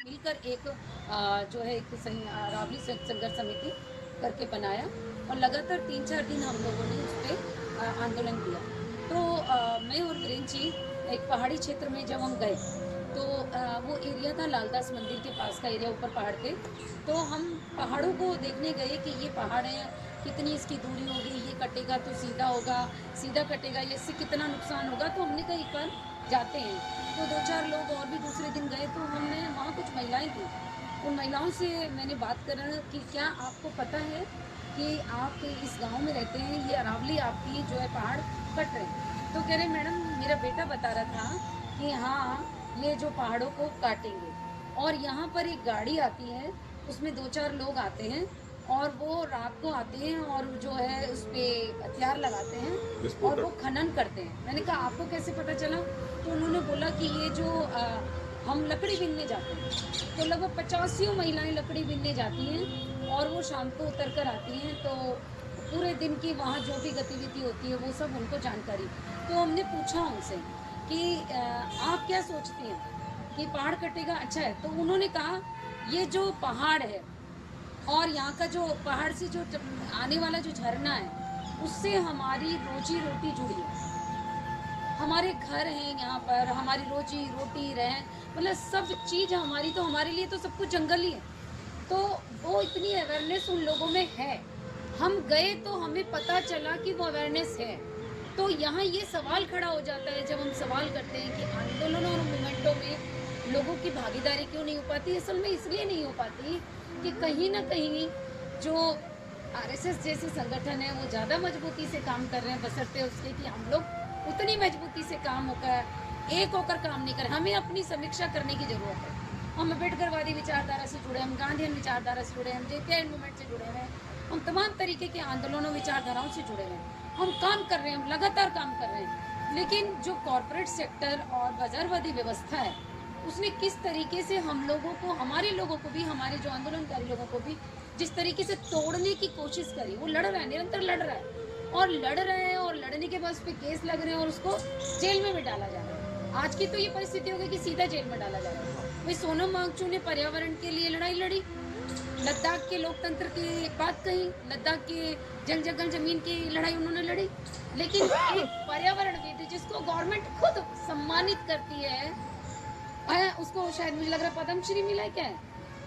मिलकर एक जो है एक अरावली संघर्ष समिति करके बनाया और लगातार 3-4 दिन हम लोगों ने उस पे आंदोलन किया। तो मैं और वीरेंद्र जी एक पहाड़ी क्षेत्र में जब हम गए तो वो एरिया था लालदास मंदिर के पास का एरिया, ऊपर पहाड़ पे। तो हम पहाड़ों को देखने गए कि ये पहाड़ है, कितनी इसकी दूरी होगी, ये कटेगा तो सीधा होगा, सीधा कटेगा, ये इससे कितना नुकसान होगा। तो हमने कहा एक बार जाते हैं। तो 2-4 लोग और भी दूसरे दिन गए तो हमने वहाँ कुछ महिलाएं थी, उन महिलाओं से मैंने बात करा कि क्या आपको पता है कि आप इस गांव में रहते हैं, ये अरावली आपकी जो है पहाड़ कट रहे हैं। तो कह रहे मैडम मेरा बेटा बता रहा था कि हाँ ये जो पहाड़ों को काटेंगे, और यहाँ पर एक गाड़ी आती है, उसमें 2-4 लोग आते हैं और वो रात को आते हैं और जो है उस पर हथियार लगाते हैं और वो खनन करते हैं। मैंने कहा आपको कैसे पता चला? तो उन्होंने बोला कि ये जो हम लकड़ी बीनने जाते हैं, तो लगभग 50 महिलाएं लकड़ी बीनने जाती हैं और वो शाम को उतर कर आती हैं। तो पूरे दिन की वहाँ जो भी गतिविधि होती है वो सब उनको जानकारी। तो हमने पूछा उनसे कि आप क्या सोचती हैं कि पहाड़ कटेगा अच्छा है? तो उन्होंने कहा ये जो पहाड़ है और यहाँ का जो पहाड़ से जो आने वाला जो झरना है उससे हमारी रोजी रोटी जुड़ी है, हमारे घर हैं यहाँ पर, हमारी रोजी रोटी रहे, मतलब सब चीज़ हमारी, तो हमारे लिए तो सब कुछ जंगल ही है। तो वो इतनी अवेयरनेस उन लोगों में है। हम गए तो हमें पता चला कि वो अवेयरनेस है। तो यहाँ ये सवाल खड़ा हो जाता है जब हम सवाल करते हैं कि आंदोलनों और मूवमेंटों में लोगों की भागीदारी क्यों नहीं हो पाती। असल में इसलिए नहीं हो पाती कि कहीं ना कहीं जो आरएसएस जैसे संगठन है वो ज़्यादा मजबूती से काम कर रहे हैं, बशर्ते उसके कि हम लोग उतनी मजबूती से काम होकर एक होकर काम नहीं करें। हमें अपनी समीक्षा करने की ज़रूरत है। हम अम्बेडकरवादी विचारधारा से जुड़े, हम गांधीयन विचारधारा से जुड़े, हम जेपीआई मूवमेंट से जुड़े हुए हैं, हम तमाम तरीके के आंदोलनों विचारधाराओं से जुड़े हुए हैं। हम काम कर रहे हैं, हम लगातार काम कर रहे हैं। लेकिन जो कॉरपोरेट सेक्टर और बाजारवादी व्यवस्था है उसने किस तरीके से हम लोगों को, हमारे लोगों को भी, हमारे जो आंदोलनकारी लोगों को भी जिस तरीके से तोड़ने की कोशिश करी, वो लड़ रहा है, निरंतर लड़ रहा है और लड़ रहे हैं, और लड़ने के बाद उस पर केस लग रहे हैं और उसको जेल में भी डाला जा रहा है। आज की तो ये परिस्थिति हो गई कि सीधा जेल में डाला जा रहा है। वही सोनम वांगचुक ने पर्यावरण के लिए लड़ाई लड़ी, लद्दाख के लोकतंत्र की बात कही, लद्दाख के जल जंगल जमीन की लड़ाई उन्होंने लड़ी। लेकिन एक पर्यावरणविद जिसको गवर्नमेंट खुद सम्मानित करती है, उसको शायद मुझे लग रहा है पद्मश्री मिला है, क्या है,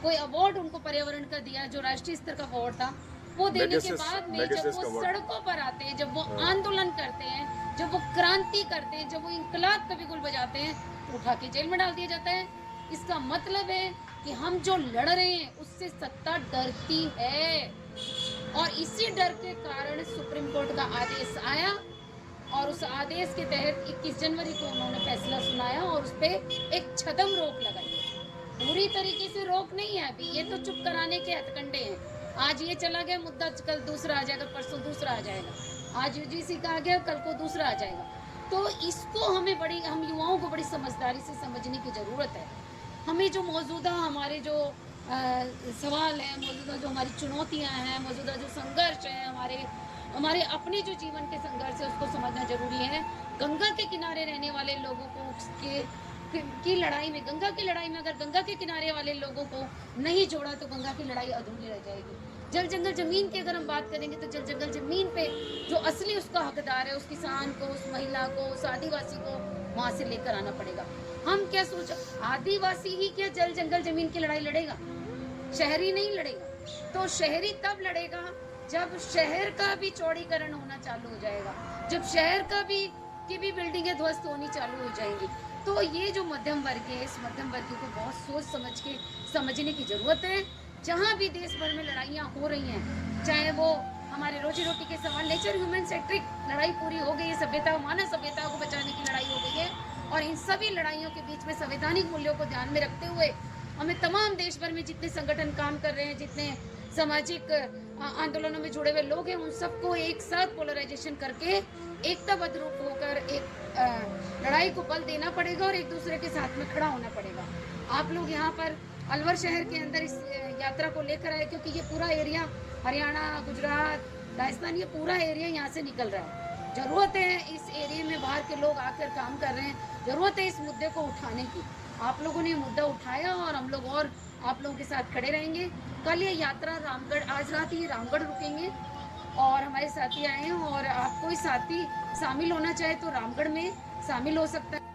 कोई अवार्ड उनको पर्यावरण का दिया जो राष्ट्रीय स्तर का अवार्ड था, वो देने के बाद में जब वो सड़कों पर आते हैं, जब वो आंदोलन करते हैं, जब वो क्रांति करते हैं, जब वो इंकलाब का बिगुल बजाते हैं, तो उठा के जेल में डाल दिया जाता है। इसका मतलब है कि हम जो लड़ रहे हैं उससे सत्ता डरती है, और इसी डर के कारण सुप्रीम कोर्ट का आदेश आया और उस आदेश के तहत 21 जनवरी को उन्होंने फैसला सुनाया और उस पर एक छदम रोक लगाई। पूरी तरीके से रोक नहीं है अभी, ये तो चुप कराने के हथकंडे हैं। आज ये चला गया मुद्दा, कल दूसरा आ जाएगा, परसों दूसरा आ जाएगा, आज यूजीसी का आ गया, कल को दूसरा आ जाएगा। तो इसको हम युवाओं को बड़ी समझदारी से समझने की ज़रूरत है। हमें जो मौजूदा हमारे जो सवाल हैं, मौजूदा जो हमारी चुनौतियां हैं, मौजूदा जो संघर्ष है, हमारे अपने जो जीवन के संघर्ष है, उसको समझना जरूरी है। गंगा के किनारे रहने वाले लोगों को की लड़ाई में, गंगा की लड़ाई में अगर गंगा के किनारे वाले लोगों को नहीं जोड़ा तो गंगा की लड़ाई अधूरी रह जाएगी। जल जंगल जमीन की अगर हम बात करेंगे तो जल जंगल जमीन पे जो असली उसका हकदार है, उस किसान को, उस महिला को, उस आदिवासी को वहां से लेकर आना पड़ेगा। हम क्या सोच, आदिवासी ही क्या जल जंगल जमीन की लड़ाई लड़ेगा? शहरी नहीं लड़ेगा। तो शहरी तब लड़ेगा जब शहर का भी चौड़ीकरण होना चालू हो जाएगा, जब शहर का भी की भी बिल्डिंगें ध्वस्त होनी चालू हो जाएंगी। तो ये जो मध्यम वर्ग है, इस मध्यम वर्ग को बहुत सोच समझ के समझने की जरूरत है। जहाँ भी देश भर में लड़ाइयाँ हो रही हैं, चाहे वो हमारे रोजी रोटी के सवाल, नेचर ह्यूमन सेंट्रिक लड़ाई पूरी हो गई है, सभ्यता, मानव सभ्यता को बचाने की लड़ाई हो गई है, और इन सभी लड़ाइयों के बीच में संवैधानिक मूल्यों को ध्यान में रखते हुए हमें तमाम देश भर में जितने संगठन काम कर रहे हैं, जितने सामाजिक आंदोलनों में जुड़े हुए लोग हैं, उन सबको एक साथ पोलराइजेशन करके एकताबद्ध रूप होकर एक लड़ाई को बल देना पड़ेगा और एक दूसरे के साथ में खड़ा होना पड़ेगा। आप लोग यहाँ पर अलवर शहर के अंदर इस यात्रा को लेकर आए, क्योंकि ये पूरा एरिया हरियाणा, गुजरात, राजस्थान, ये पूरा एरिया यहाँ से निकल रहा है। जरूरत है इस एरिया में बाहर के लोग आकर काम कर रहे हैं, जरूरत है इस मुद्दे को उठाने की। आप लोगों ने ये मुद्दा उठाया और हम लोग और आप लोगों के साथ खड़े रहेंगे। कल ये यात्रा रामगढ़, आज रात ये रामगढ़ रुकेंगे और हमारे साथी आए हैं और आप कोई साथी शामिल होना चाहे तो रामगढ़ में शामिल हो सकता है।